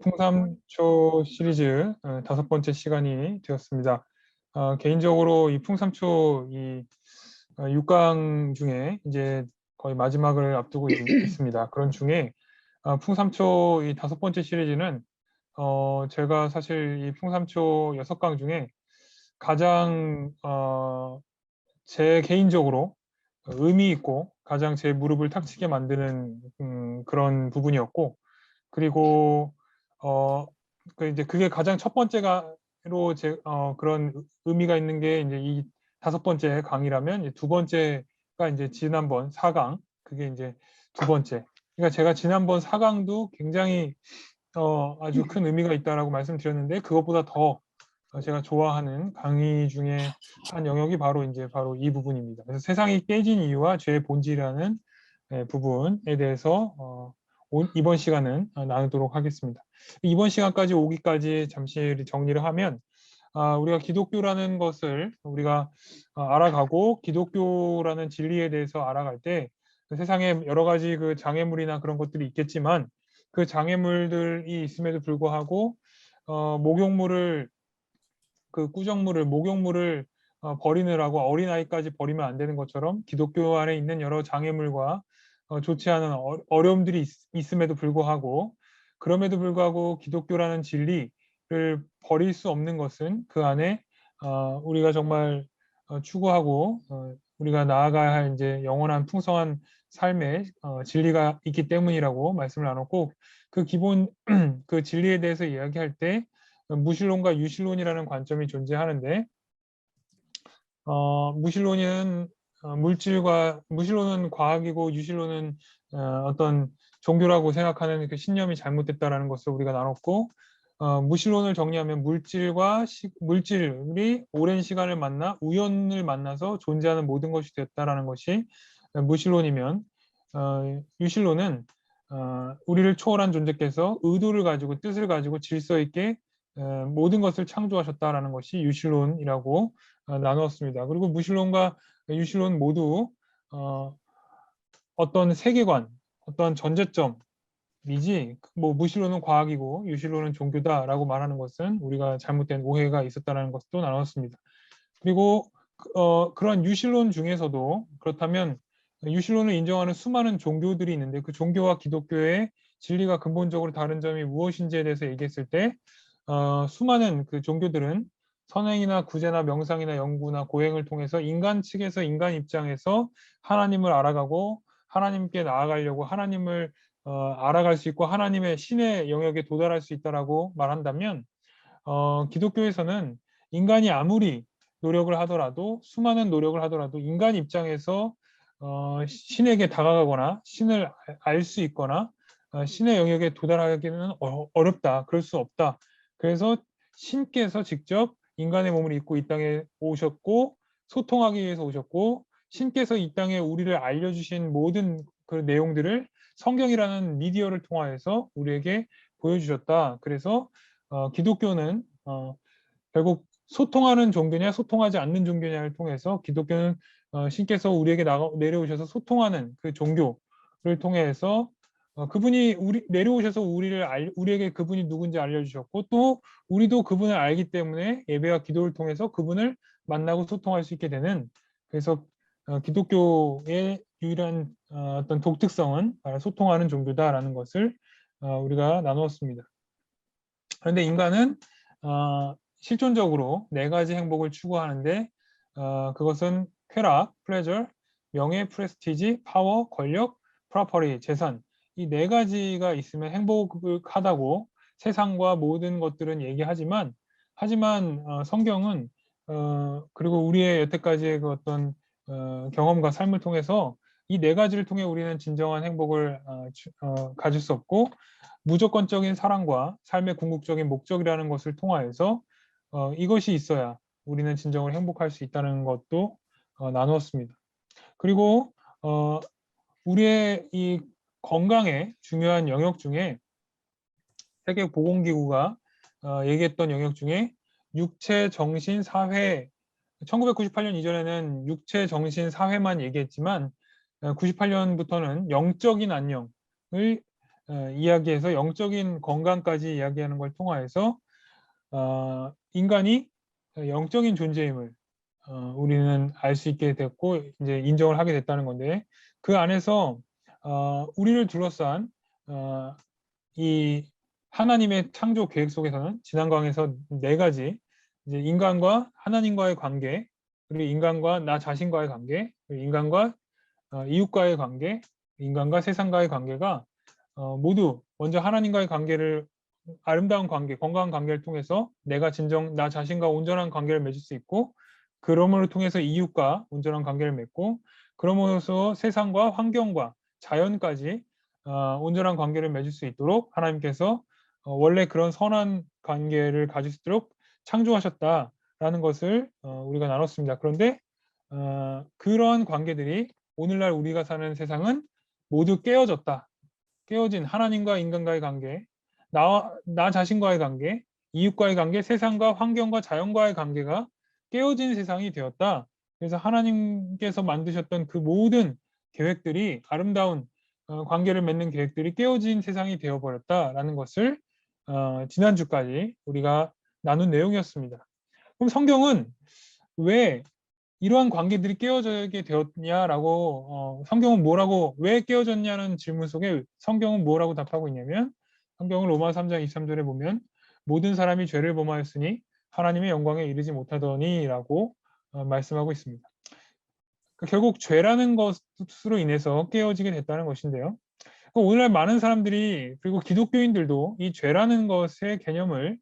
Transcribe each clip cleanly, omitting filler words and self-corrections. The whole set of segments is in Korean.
풍삼초 시리즈 다섯 번째 시간이 되었습니다. 개인적으로 이 풍삼초 6강 중에 이제 거의 마지막을 앞두고 있습니다. 그런 중에 풍삼초 이 다섯 번째 시리즈는 제가 사실 이 풍삼초 6강 중에 가장 제 개인적으로 의미 있고 가장 제 무릎을 탁 치게 만드는 그런 부분이었고, 그리고 어 이제 그게 가장 첫 번째가로 그런 의미가 있는 게 이제 이 다섯 번째 강의라면, 이제 두 번째가 이제 지난번 4강, 그게 이제 두 번째. 그러니까 제가 지난번 4강도 굉장히 아주 큰 의미가 있다라고 말씀드렸는데, 그것보다 더 제가 좋아하는 강의 중에 한 영역이 바로 이 부분입니다. 그래서 세상이 깨진 이유와 죄의 본질이라는 부분에 대해서 이번 시간은 나누도록 하겠습니다. 이번 시간까지 오기까지 잠시 정리를 하면, 우리가 기독교라는 것을 우리가 알아가고 기독교라는 진리에 대해서 알아갈 때, 세상에 여러 가지 그 장애물이나 그런 것들이 있겠지만, 그 장애물들이 있음에도 불구하고 목욕물을, 그 꾸정물을, 목욕물을 버리느라고 어린아이까지 버리면 안 되는 것처럼, 기독교 안에 있는 여러 장애물과 좋지 않은 어려움들이 있음에도 불구하고, 그럼에도 불구하고 기독교라는 진리를 버릴 수 없는 것은 그 안에 우리가 정말 추구하고 우리가 나아가야 할 이제 영원한 풍성한 삶의 진리가 있기 때문이라고 말씀을 나눴고, 그 기본 그 진리에 대해서 이야기할 때 무신론과 유신론이라는 관점이 존재하는데, 무신론은 무신론은 과학이고, 유신론은 어떤 종교라고 생각하는 그 신념이 잘못됐다라는 것을 우리가 나눴고, 무신론을 정리하면 물질이 오랜 시간을 만나 우연을 만나서 존재하는 모든 것이 됐다라는 것이 무신론이면, 유신론은 우리를 초월한 존재께서 의도를 가지고, 뜻을 가지고 질서 있게 모든 것을 창조하셨다라는 것이 유신론이라고 나누었습니다. 그리고 무신론과 유신론 모두 어떤 세계관, 어떤 전제점이지, 뭐 무신론은 과학이고 유신론은 종교다라고 말하는 것은 우리가 잘못된 오해가 있었다는 것도 나눴습니다. 그리고 그런 유신론 중에서도, 그렇다면 유신론을 인정하는 수많은 종교들이 있는데, 그 종교와 기독교의 진리가 근본적으로 다른 점이 무엇인지에 대해서 얘기했을 때, 수많은 그 종교들은 선행이나 구제나 명상이나 연구나 고행을 통해서 인간 측에서, 인간 입장에서 하나님을 알아가고 하나님께 나아가려고, 하나님을 알아갈 수 있고 하나님의 신의 영역에 도달할 수 있다라고 말한다면, 기독교에서는 인간이 아무리 노력을 하더라도, 수많은 노력을 하더라도 인간 입장에서 신에게 다가가거나 신을 알 수 있거나 신의 영역에 도달하기는 어렵다, 그럴 수 없다. 그래서 신께서 직접 인간의 몸을 입고 이 땅에 오셨고 소통하기 위해서 오셨고, 신께서 이 땅에 우리를 알려주신 모든 그 내용들을 성경이라는 미디어를 통하여서 우리에게 보여주셨다. 그래서 기독교는 결국 소통하는 종교냐 소통하지 않는 종교냐를 통해서, 기독교는 신께서 우리에게 내려오셔서 소통하는 그 종교를 통해서 그분이 내려오셔서 우리에게 그분이 누군지 알려주셨고, 또 우리도 그분을 알기 때문에 예배와 기도를 통해서 그분을 만나고 소통할 수 있게 되는, 그래서 기독교의 유일한 어떤 독특성은 바로 소통하는 종교다라는 것을 우리가 나누었습니다. 그런데 인간은 실존적으로 네 가지 행복을 추구하는데, 그것은 쾌락, 플레저, 명예, 프레스티지, 파워, 권력, 프로퍼리, 재산, 이 네 가지가 있으면 행복하다고 세상과 모든 것들은 얘기하지만, 성경은 그리고 우리의 여태까지의 그 어떤 경험과 삶을 통해서 이 네 가지를 통해 우리는 진정한 행복을 가질 수 없고, 무조건적인 사랑과 삶의 궁극적인 목적이라는 것을 통하여서 이것이 있어야 우리는 진정으로 행복할 수 있다는 것도 나누었습니다. 그리고 우리의 이 건강의 중요한 영역 중에, 세계보건기구가 얘기했던 영역 중에 육체, 정신, 사회, 1998년 이전에는 육체, 정신, 사회만 얘기했지만 98년부터는 영적인 안녕을 이야기해서 영적인 건강까지 이야기하는 걸 통하여서 인간이 영적인 존재임을 우리는 알 수 있게 됐고 이제 인정을 하게 됐다는 건데, 그 안에서 우리를 둘러싼 이 하나님의 창조 계획 속에서는 지난 강에서 네 가지, 이제 인간과 하나님과의 관계, 그리고 인간과 나 자신과의 관계, 그리고 인간과 이웃과의 관계, 인간과 세상과의 관계가 모두 먼저 하나님과의 관계를, 아름다운 관계, 건강한 관계를 통해서 내가 진정 나 자신과 온전한 관계를 맺을 수 있고, 그러므로 통해서 이웃과 온전한 관계를 맺고, 그러면서 세상과 환경과 자연까지 온전한 관계를 맺을 수 있도록 하나님께서 원래 그런 선한 관계를 가질 수 있도록 창조하셨다라는 것을 우리가 나눴습니다. 그런데 그러한 관계들이 오늘날 우리가 사는 세상은 모두 깨어졌다. 깨어진 하나님과 인간과의 관계, 나 자신과의 관계, 이웃과의 관계, 세상과 환경과 자연과의 관계가 깨어진 세상이 되었다. 그래서 하나님께서 만드셨던 그 모든 계획들이, 아름다운 관계를 맺는 계획들이 깨어진 세상이 되어버렸다라는 것을 지난주까지 우리가 나눈 내용이었습니다. 그럼 성경은 왜 이러한 관계들이 깨어지게 되었냐라고, 성경은 뭐라고, 왜 깨어졌냐는 질문 속에 성경은 뭐라고 답하고 있냐면, 성경은 로마 3장 23절에 보면 모든 사람이 죄를 범하였으니 하나님의 영광에 이르지 못하더니라고 말씀하고 있습니다. 그러니까 결국 죄라는 것으로 인해서 깨어지게 됐다는 것인데요. 오늘날 많은 사람들이, 그리고 기독교인들도 이 죄라는 것의 개념을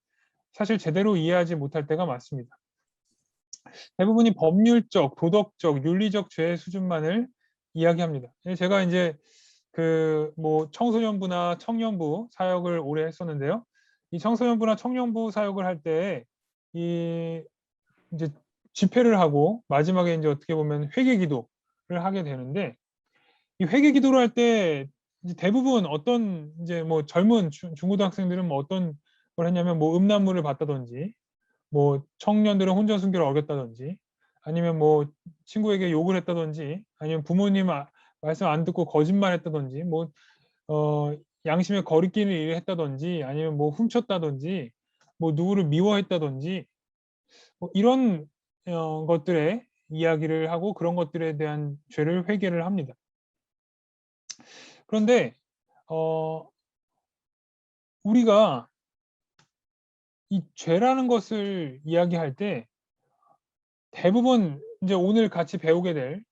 사실 제대로 이해하지 못할 때가 많습니다. 대부분이 법률적, 도덕적, 윤리적 죄의 수준만을 이야기합니다. 제가 이제 그 뭐 청소년부나 청년부 사역을 오래 했었는데요. 이 청소년부나 청년부 사역을 할 때 이 이제 집회를 하고 마지막에 이제 어떻게 보면 회개 기도를 하게 되는데, 이 회개 기도를 할 때 대부분 어떤 이제 뭐 젊은 중고등학생들은 뭐 어떤 걸 했냐면, 뭐 음란물을 봤다든지, 뭐 청년들은 혼전 순결을 어겼다든지, 아니면 뭐 친구에게 욕을 했다든지, 아니면 부모님 말씀 안 듣고 거짓말했다든지, 뭐 양심의 거리끼를 했다든지, 아니면 뭐 훔쳤다든지, 뭐 누구를 미워했다든지, 뭐 이런 것들의 이야기를 하고 그런 것들에 대한 죄를 회개를 합니다. 그런데 우리가 이 죄라는 것을 이야기할 때 대부분 이제 오늘 같이 배우게 될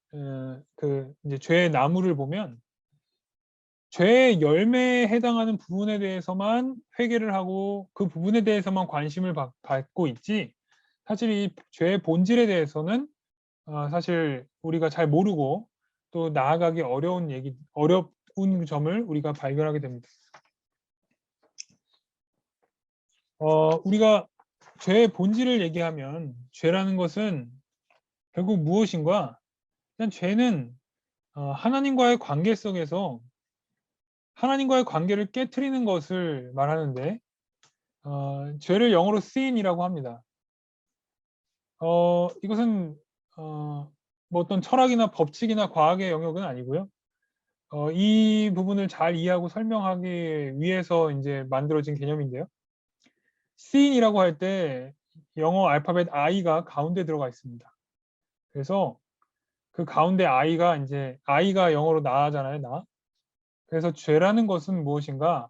그 이제 죄의 나무를 보면 죄의 열매에 해당하는 부분에 대해서만 회개를 하고 그 부분에 대해서만 관심을 갖고 있지, 사실 이 죄의 본질에 대해서는 사실 우리가 잘 모르고 또 나아가기 어려운 점을 우리가 발견하게 됩니다. 우리가 죄의 본질을 얘기하면, 죄라는 것은 결국 무엇인가? 일단 죄는 하나님과의 관계 속에서 하나님과의 관계를 깨트리는 것을 말하는데, 죄를 영어로 sin이라고 합니다. 이것은 뭐 어떤 철학이나 법칙이나 과학의 영역은 아니고요. 이 부분을 잘 이해하고 설명하기 위해서 이제 만들어진 개념인데요. sin이라고 할 때 영어 알파벳 I가 가운데 들어가 있습니다. 그래서 그 가운데 I가 영어로 나잖아요, 나. 그래서 죄라는 것은 무엇인가?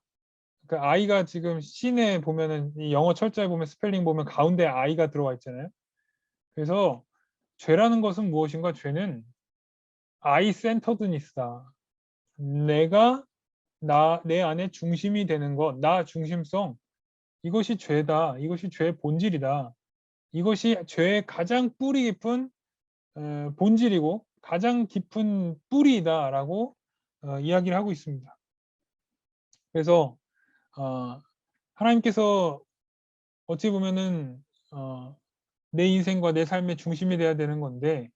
그 I가 지금 sin에 보면은, 이 영어 철자에 보면, 스펠링 보면 가운데 I가 들어가 있잖아요. 그래서 죄라는 것은 무엇인가? 죄는 I 센터드니스다. 내가 내 안에 중심이 되는 것, 나 중심성, 이것이 죄다. 이것이 죄의 본질이다. 이것이 죄의 가장 뿌리 깊은 본질이고 가장 깊은 뿌리이다라고 이야기를 하고 있습니다. 그래서 하나님께서 어찌 보면은 내 인생과 내 삶의 중심이 돼야 되는 건데,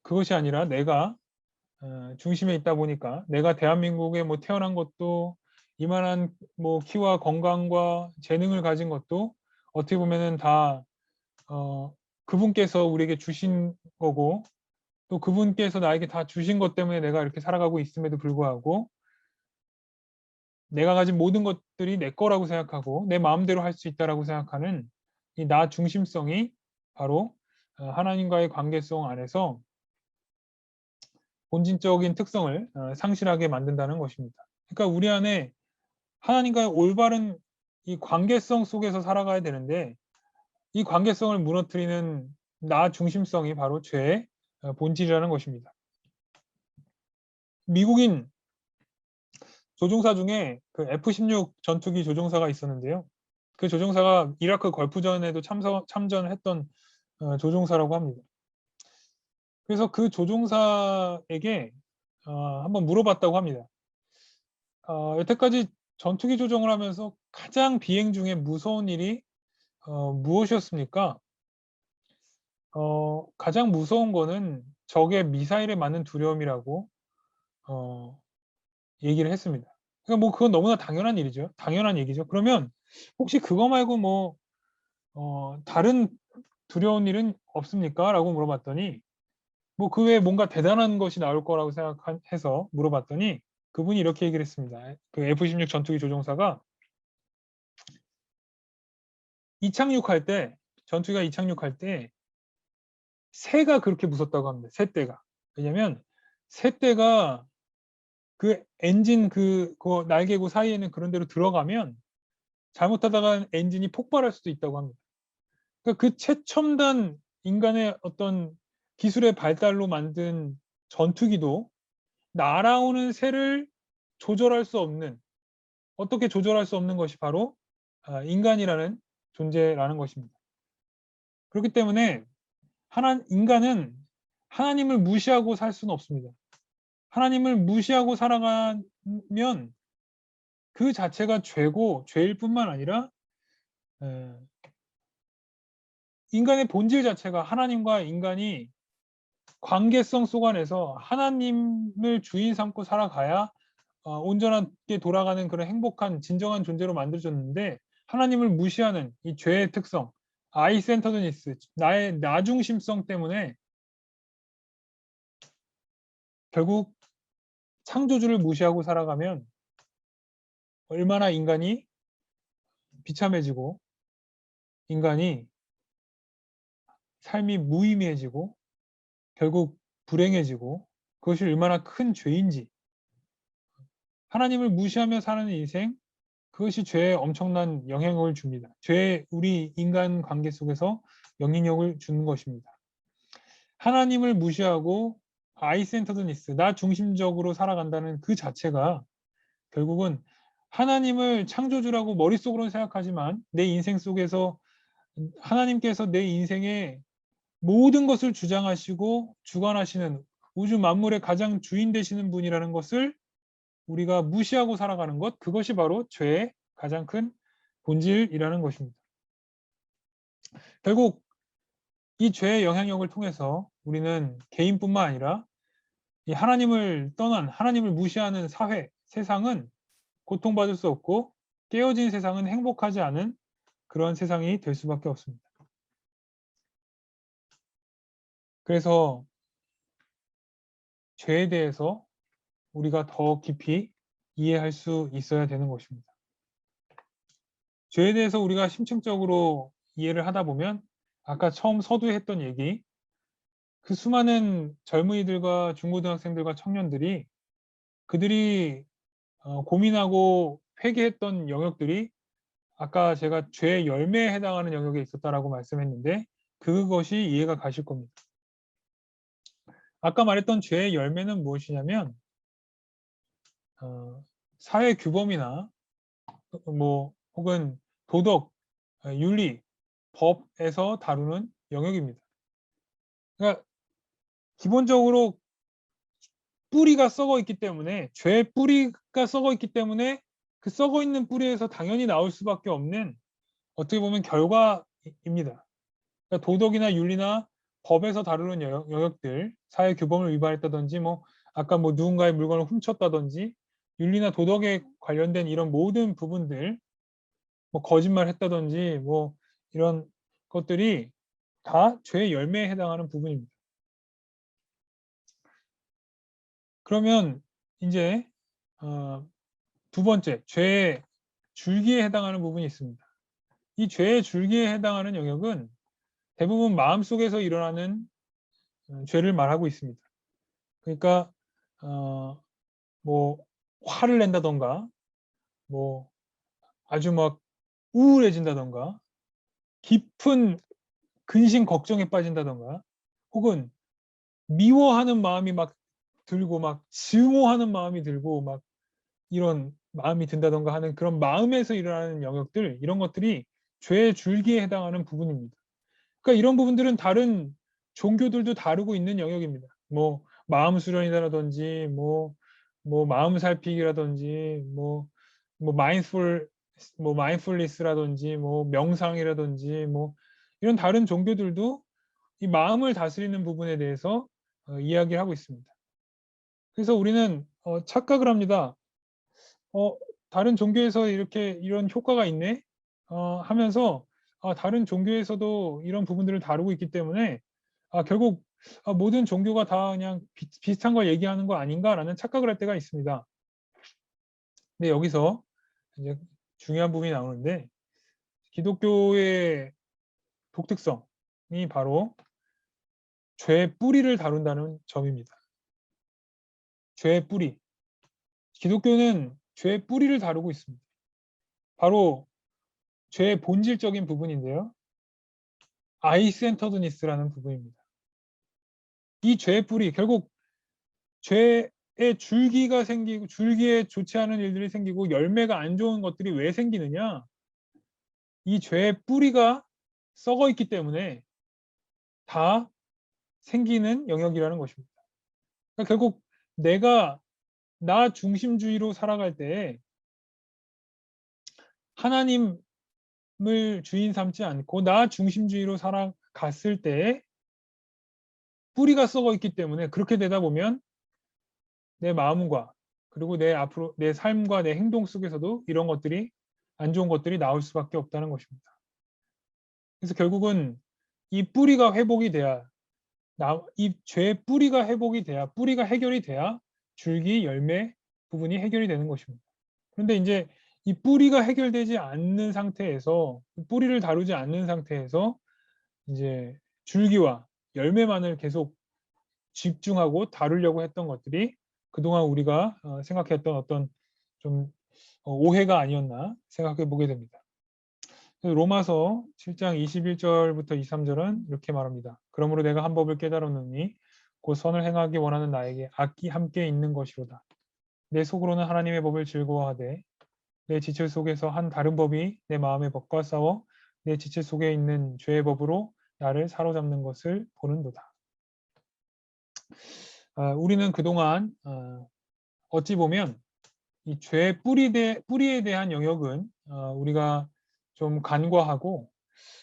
그것이 아니라 내가 중심에 있다 보니까, 내가 대한민국에 뭐 태어난 것도, 이만한 뭐 키와 건강과 재능을 가진 것도 어떻게 보면은 다 그분께서 우리에게 주신 거고, 또 그분께서 나에게 다 주신 것 때문에 내가 이렇게 살아가고 있음에도 불구하고 내가 가진 모든 것들이 내 거라고 생각하고 내 마음대로 할 수 있다라고 생각하는 이 나 중심성이 바로 하나님과의 관계성 안에서 본질적인 특성을 상실하게 만든다는 것입니다. 그러니까 우리 안에 하나님과의 올바른 이 관계성 속에서 살아가야 되는데 이 관계성을 무너뜨리는 나 중심성이 바로 죄의 본질이라는 것입니다. 미국인 조종사 중에 그 F-16 전투기 조종사가 있었는데요. 그 조종사가 이라크 걸프전에도 참전했던 조종사라고 합니다. 그래서 그 조종사에게 한번 물어봤다고 합니다. 여태까지 전투기 조종을 하면서 가장 비행 중에 무서운 일이 무엇이었습니까? 가장 무서운 거는 적의 미사일에 맞는 두려움이라고 얘기를 했습니다. 그러니까 뭐 그건 너무나 당연한 일이죠. 당연한 얘기죠. 그러면 혹시 그거 말고 뭐 다른 두려운 일은 없습니까? 라고 물어봤더니 뭐 그 외에 뭔가 대단한 것이 나올 거라고 생각해서 물어봤더니 그분이 이렇게 얘기를 했습니다. 그 F-16 전투기 조종사가 이착륙할 때 전투기가 이착륙할 때 새가 그렇게 무섭다고 합니다. 새떼가. 왜냐면 새떼가 그 엔진 그 날개구 사이에 있는 그런 데로 들어가면 잘못하다가 엔진이 폭발할 수도 있다고 합니다. 그러니까 그 최첨단 인간의 어떤 기술의 발달로 만든 전투기도 날아오는 새를 조절할 수 없는 어떻게 조절할 수 없는 것이 바로 인간이라는 존재라는 것입니다. 그렇기 때문에 인간은 하나님을 무시하고 살 수는 없습니다. 하나님을 무시하고 살아가면 그 자체가 죄고 죄일 뿐만 아니라 인간의 본질 자체가 하나님과 인간이 관계성 속 안에서 하나님을 주인 삼고 살아가야 온전하게 돌아가는 그런 행복한 진정한 존재로 만들어졌는데 하나님을 무시하는 이 죄의 특성, 아이 센터드니스, 나의 나 중심성 때문에 결국 창조주를 무시하고 살아가면 얼마나 인간이 비참해지고 인간이 삶이 무의미해지고 결국 불행해지고 그것이 얼마나 큰 죄인지 하나님을 무시하며 사는 인생 그것이 죄에 엄청난 영향력을 줍니다. 죄에 우리 인간 관계 속에서 영향력을 주는 것입니다. 하나님을 무시하고 아이센터드니스, 나 중심적으로 살아간다는 그 자체가 결국은 하나님을 창조주라고 머릿속으로는 생각하지만 내 인생 속에서 하나님께서 내 인생의 모든 것을 주장하시고 주관하시는 우주 만물의 가장 주인 되시는 분이라는 것을 우리가 무시하고 살아가는 것, 그것이 바로 죄의 가장 큰 본질이라는 것입니다. 결국 이 죄의 영향력을 통해서 우리는 개인뿐만 아니라 이 하나님을 떠난 하나님을 무시하는 사회, 세상은 고통받을 수 없고 깨어진 세상은 행복하지 않은 그런 세상이 될 수밖에 없습니다. 그래서 죄에 대해서 우리가 더 깊이 이해할 수 있어야 되는 것입니다. 죄에 대해서 우리가 심층적으로 이해를 하다 보면 아까 처음 서두에 했던 얘기 그 수많은 젊은이들과 중고등학생들과 청년들이 그들이 고민하고 회개했던 영역들이 아까 제가 죄의 열매에 해당하는 영역에 있었다라고 말씀했는데 그것이 이해가 가실 겁니다. 아까 말했던 죄의 열매는 무엇이냐면 사회 규범이나 뭐 혹은 도덕, 윤리, 법에서 다루는 영역입니다. 그러니까 기본적으로 뿌리가 썩어 있기 때문에 죄의 뿌리가 썩어 있기 때문에 그 썩어 있는 뿌리에서 당연히 나올 수밖에 없는 어떻게 보면 결과입니다. 그러니까 도덕이나 윤리나 법에서 다루는 영역들, 사회 규범을 위반했다든지 뭐 아까 뭐 누군가의 물건을 훔쳤다든지 윤리나 도덕에 관련된 이런 모든 부분들 뭐 거짓말했다든지 뭐 이런 것들이 다 죄의 열매에 해당하는 부분입니다. 그러면 이제 두 번째, 죄의 줄기에 해당하는 부분이 있습니다. 이 죄의 줄기에 해당하는 영역은 대부분 마음속에서 일어나는 죄를 말하고 있습니다. 그러니까 뭐 화를 낸다던가, 뭐 아주 막 우울해진다던가, 깊은 근심 걱정에 빠진다던가, 혹은 미워하는 마음이 막 들고 막 증오하는 마음이 들고 막 이런 마음이 든다던가 하는 그런 마음에서 일어나는 영역들, 이런 것들이 죄의 줄기에 해당하는 부분입니다. 그러니까 이런 부분들은 다른 종교들도 다루고 있는 영역입니다. 뭐 마음 수련이라든지 뭐 마음 살피기라든지 뭐 마인드풀리스라든지 뭐 명상이라든지 뭐 이런 다른 종교들도 이 마음을 다스리는 부분에 대해서 이야기를 하고 있습니다. 그래서 우리는 착각을 합니다. 어, 다른 종교에서 이렇게 이런 효과가 있네 하면서 다른 종교에서도 이런 부분들을 다루고 있기 때문에 결국 모든 종교가 다 그냥 비슷한 걸 얘기하는 거 아닌가라는 착각을 할 때가 있습니다. 근데 여기서 이제 중요한 부분이 나오는데, 기독교의 독특성이 바로 죄의 뿌리를 다룬다는 점입니다. 죄의 뿌리. 기독교는 죄의 뿌리를 다루고 있습니다. 바로 죄의 본질적인 부분인데요. 아이센터드니스라는 부분입니다. 이 죄의 뿌리, 결국 죄의 줄기가 생기고, 줄기에 좋지 않은 일들이 생기고 열매가 안 좋은 것들이 왜 생기느냐? 이 죄의 뿌리가 썩어 있기 때문에 다 생기는 영역이라는 것입니다. 그러니까 결국 내가 나 중심주의로 살아갈 때 하나님을 주인 삼지 않고 나 중심주의로 살아갔을 때 뿌리가 썩어 있기 때문에, 그렇게 되다 보면 내 마음과 그리고 내 앞으로 내 삶과 내 행동 속에서도 이런 것들이, 안 좋은 것들이 나올 수밖에 없다는 것입니다. 그래서 결국은 이 뿌리가 회복이 돼야, 이 죄의 뿌리가 회복이 돼야, 뿌리가 해결이 돼야 줄기, 열매 부분이 해결이 되는 것입니다. 그런데 이제 이 뿌리가 해결되지 않는 상태에서, 뿌리를 다루지 않는 상태에서 이제 줄기와 열매만을 계속 집중하고 다루려고 했던 것들이 그동안 우리가 생각했던 어떤 좀 오해가 아니었나 생각해 보게 됩니다. 로마서 7장 21절부터 23절은 이렇게 말합니다. 그러므로 내가 한 법을 깨달았느니 곧 선을 행하기 원하는 나에게 악이 함께 있는 것이로다. 내 속으로는 하나님의 법을 즐거워하되 내 지체 속에서 한 다른 법이 내 마음의 법과 싸워 내 지체 속에 있는 죄의 법으로 나를 사로잡는 것을 보는도다. 우리는 그동안 어찌 보면 이 죄의 뿌리에 대한 영역은 우리가 좀 간과하고,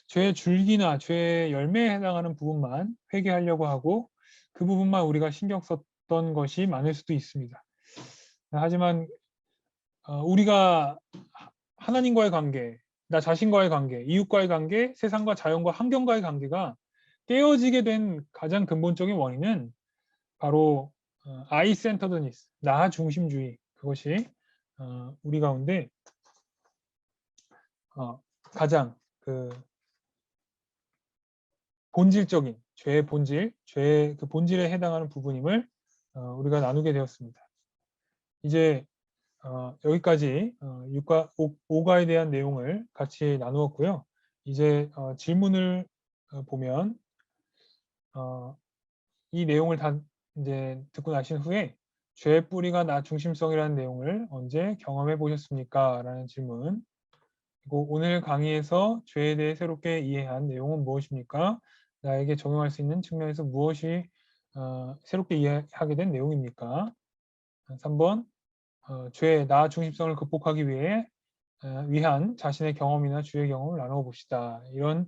죄의 줄기나 죄의 열매에 해당하는 부분만 회개하려고 하고 그 부분만 우리가 신경 썼던 것이 많을 수도 있습니다. 하지만 우리가 하나님과의 관계, 나 자신과의 관계, 이웃과의 관계, 세상과 자연과 환경과의 관계가 깨어지게 된 가장 근본적인 원인은 바로 아이 센터드니스, 나 중심주의, 그것이 우리 가운데 가장 그 본질적인 죄의 본질, 죄의 그 본질에 해당하는 부분임을 우리가 나누게 되었습니다. 이제 여기까지 5가에 대한 내용을 같이 나누었고요. 이제 질문을 보면 이 내용을 다 이제 듣고 나신 후에 죄의 뿌리가 나 중심성이라는 내용을 언제 경험해 보셨습니까? 라는 질문. 그리고 오늘 강의에서 죄에 대해 새롭게 이해한 내용은 무엇입니까? 나에게 적용할 수 있는 측면에서 무엇이 새롭게 이해하게 된 내용입니까? 3번, 죄의 나 중심성을 극복하기 위한 자신의 경험이나 주의 경험을 나누어 봅시다. 이런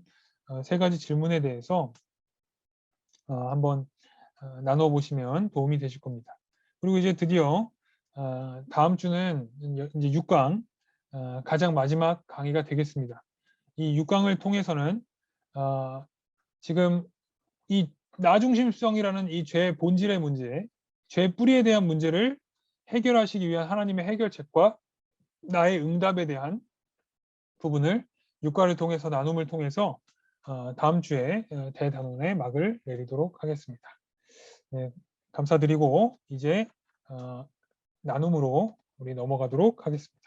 세 가지 질문에 대해서 한번 나누어 보시면 도움이 되실 겁니다. 그리고 이제 드디어 다음 주는 이제 6강 가장 마지막 강의가 되겠습니다. 이 6강을 통해서는 지금 이 나중심성이라는 이 죄의 본질의 문제, 죄의 뿌리에 대한 문제를 해결하시기 위한 하나님의 해결책과 나의 응답에 대한 부분을 육과를 통해서 나눔을 통해서 다음 주에 대단원의 막을 내리도록 하겠습니다. 네, 감사드리고 이제 나눔으로 우리 넘어가도록 하겠습니다.